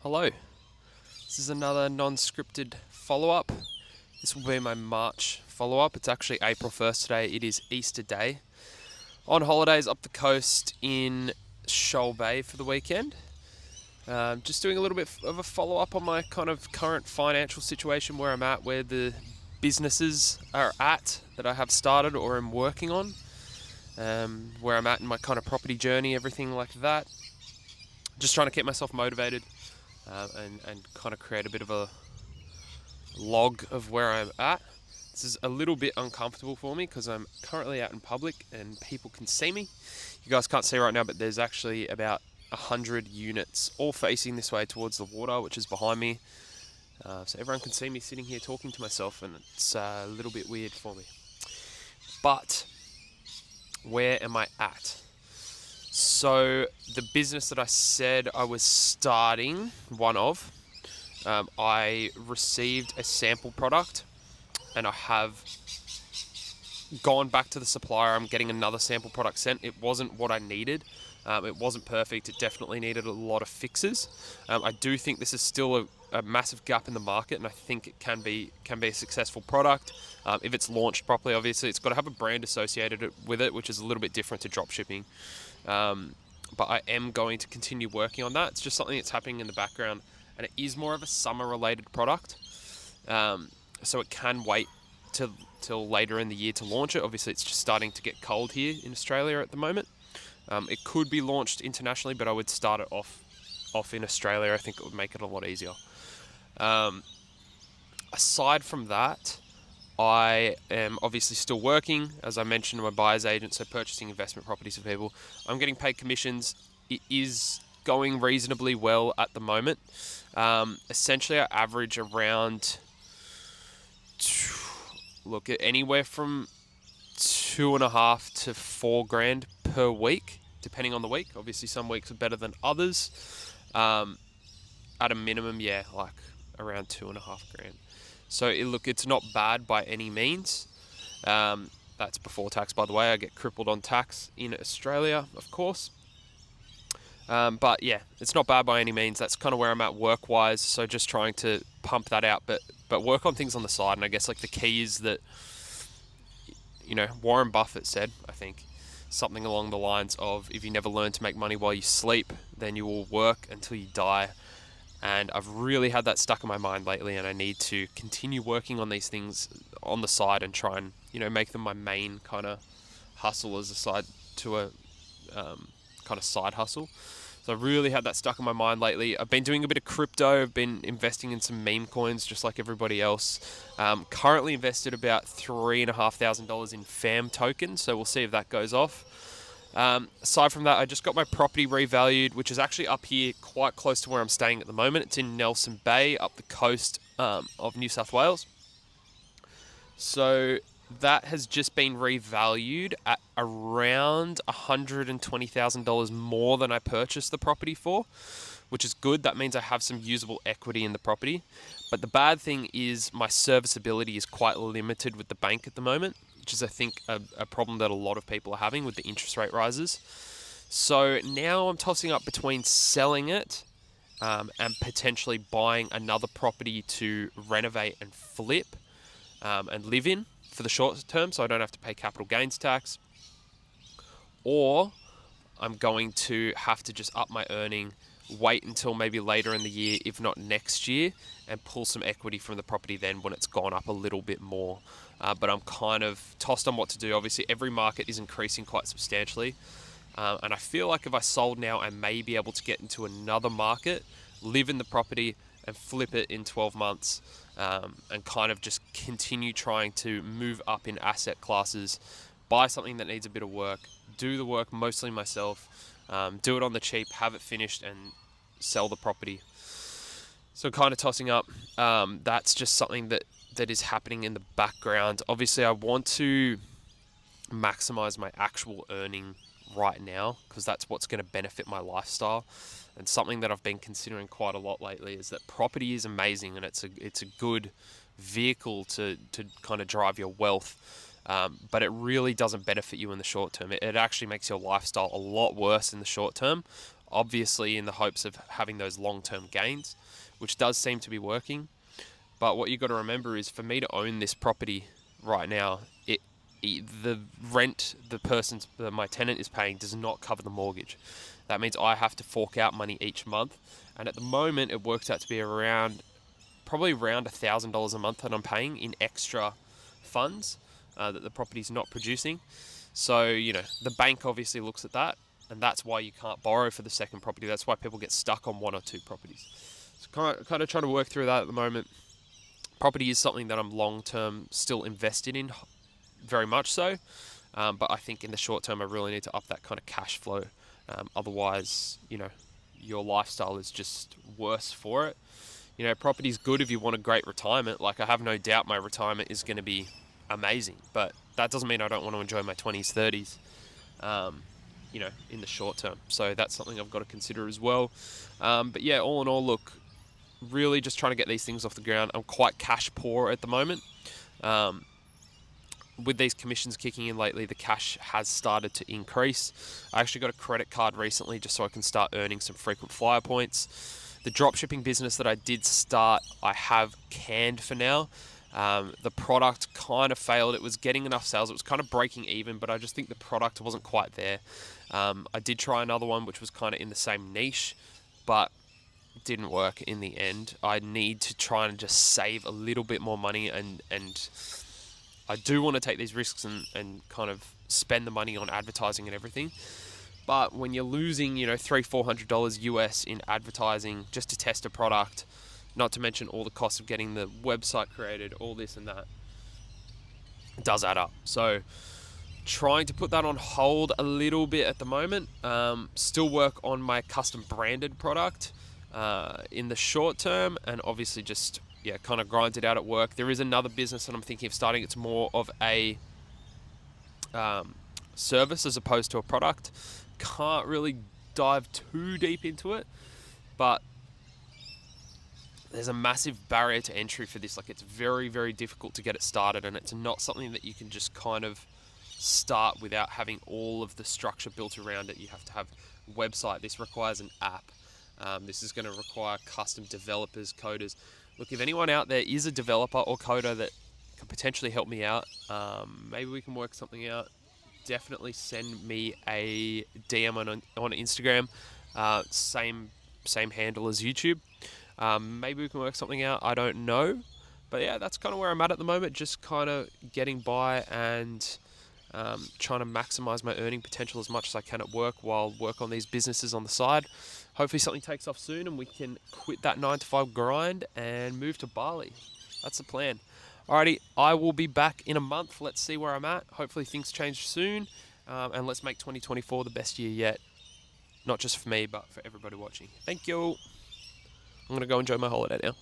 Hello, this is another non-scripted follow-up. This will be my March follow-up. It's actually April 1st today. It is Easter Day. On holidays up the coast in Shoal Bay for the weekend. Just doing a little bit of a follow-up on my kind of current financial situation, where I'm at, where the businesses are at that I have started or am working on, where I'm at in my kind of property journey, everything like that. Just trying to keep myself motivated. And kind of create a bit of a log of where I'm at. This is a little bit uncomfortable for me because I'm currently out in public and people can see me. You guys can't see right now, but there's actually about 100 units all facing this way towards the water, which is behind me. So everyone can see me sitting here talking to myself, and it's a little bit weird for me. But where am I at? So the business that I said I was starting, I received a sample product and I have gone back to the supplier. I'm getting another sample product sent. It wasn't what I needed. It wasn't perfect. It definitely needed a lot of fixes. I do think this is still a massive gap in the market, and I think it can be a successful product if it's launched properly. Obviously, it's got to have a brand associated with it, which is a little bit different to dropshipping. But I am going to continue working on that. It's just something that's happening in the background, and it is more of a summer-related product. So it can wait till later in the year to launch it. Obviously, it's just starting to get cold here in Australia at the moment. It could be launched internationally, but I would start it off in Australia. I think it would make it a lot easier. Aside from that, I am obviously still working, as I mentioned, I'm a buyer's agent, so purchasing investment properties for people. I'm getting paid commissions. It is going reasonably well at the moment. Essentially, I average around, anywhere from 2.5 to 4 grand per week, depending on the week. Obviously, some weeks are better than others. At a minimum, like around 2.5 grand. So it's not bad by any means. That's before tax, by the way. I get crippled on tax in Australia, of course. But yeah, it's not bad by any means. That's kind of where I'm at work-wise. So just trying to pump that out, but work on things on the side. And I guess like the key is that, Warren Buffett said, I think, something along the lines of, if you never learn to make money while you sleep, then you will work until you die. And I've really had that stuck in my mind lately, and I need to continue working on these things on the side and try and, make them my main kind of hustle as a side to a kind of side hustle. So I've really had that stuck in my mind lately. I've been doing a bit of crypto. I've been investing in some meme coins just like everybody else. Currently invested about $3,500 in FAM tokens, so we'll see if that goes off. Aside from that, I just got my property revalued, which is actually up here quite close to where I'm staying at the moment. It's in Nelson Bay, up the coast of New South Wales. So that has just been revalued at around $120,000 more than I purchased the property for, which is good. That means I have some usable equity in the property. But the bad thing is my serviceability is quite limited with the bank at the moment, which is, I think, a problem that a lot of people are having with the interest rate rises. So now I'm tossing up between selling it and potentially buying another property to renovate and flip and live in for the short term, so I don't have to pay capital gains tax. Or I'm going to have to just up my earning, wait until maybe later in the year, if not next year, and pull some equity from the property then when it's gone up a little bit more. But I'm kind of tossed on what to do. Obviously, every market is increasing quite substantially. And I feel like if I sold now, I may be able to get into another market, live in the property, and flip it in 12 months, and kind of just continue trying to move up in asset classes, buy something that needs a bit of work, do the work mostly myself, do it on the cheap, have it finished, and sell the property. So kind of tossing up. That's just something that is happening in the background. Obviously, I want to maximize my actual earning right now, because that's what's going to benefit my lifestyle. And something that I've been considering quite a lot lately is that property is amazing, and it's a good vehicle to kind of drive your wealth. But it really doesn't benefit you in the short term. It actually makes your lifestyle a lot worse in the short term. obviously in the hopes of having those long-term gains, which does seem to be working. But what you got to remember is, for me to own this property right now, the rent my tenant is paying does not cover the mortgage. That means I have to fork out money each month, and at the moment it works out to be probably around $1,000 a month that I'm paying in extra funds that the property's not producing. So, the bank obviously looks at that, and that's why you can't borrow for the second property. That's why people get stuck on one or two properties. So kind of trying to work through that at the moment. Property is something that I'm long-term still invested in, very much so. But I think in the short term, I really need to up that kind of cash flow. Otherwise, your lifestyle is just worse for it. Property's good if you want a great retirement. Like, I have no doubt my retirement is going to be amazing, but that doesn't mean I don't want to enjoy my 20s, 30s, in the short term. So that's something I've got to consider as well. But yeah, all in all, look, really just trying to get these things off the ground. I'm quite cash poor at the moment. With these commissions kicking in lately, the cash has started to increase. I actually got a credit card recently just so I can start earning some frequent flyer points. The dropshipping business that I did start, I have canned for now. The product kind of failed. It was getting enough sales. It was kind of breaking even, but I just think the product wasn't quite there. I did try another one, which was kind of in the same niche, but didn't work in the end. I need to try and just save a little bit more money, and I do want to take these risks and kind of spend the money on advertising and everything. But when you're losing, $300-400 US in advertising just to test a product, not to mention all the costs of getting the website created, all this and that, it does add up. So trying to put that on hold a little bit at the moment. Still work on my custom branded product in the short term, and obviously just kind of grind it out at work. There is another business that I'm thinking of starting. It's more of a service as opposed to a product. Can't really dive too deep into it, but there's a massive barrier to entry for this. Like, it's very, very difficult to get it started, and it's not something that you can just kind of start without having all of the structure built around it. You have to have a website. This requires an app. This is going to require custom developers, coders. Look, if anyone out there is a developer or coder that can potentially help me out, maybe we can work something out. Definitely send me a DM on Instagram. Same handle as YouTube. Maybe we can work something out. I don't know. But yeah, that's kind of where I'm at the moment. Just kind of getting by and trying to maximize my earning potential as much as I can at work while work on these businesses on the side. Hopefully something takes off soon and we can quit that 9-to-5 grind and move to Bali. That's the plan. Alrighty, I will be back in a month. Let's see where I'm at. Hopefully things change soon, and let's make 2024 the best year yet. Not just for me, but for everybody watching. Thank you. I'm going to go enjoy my holiday now.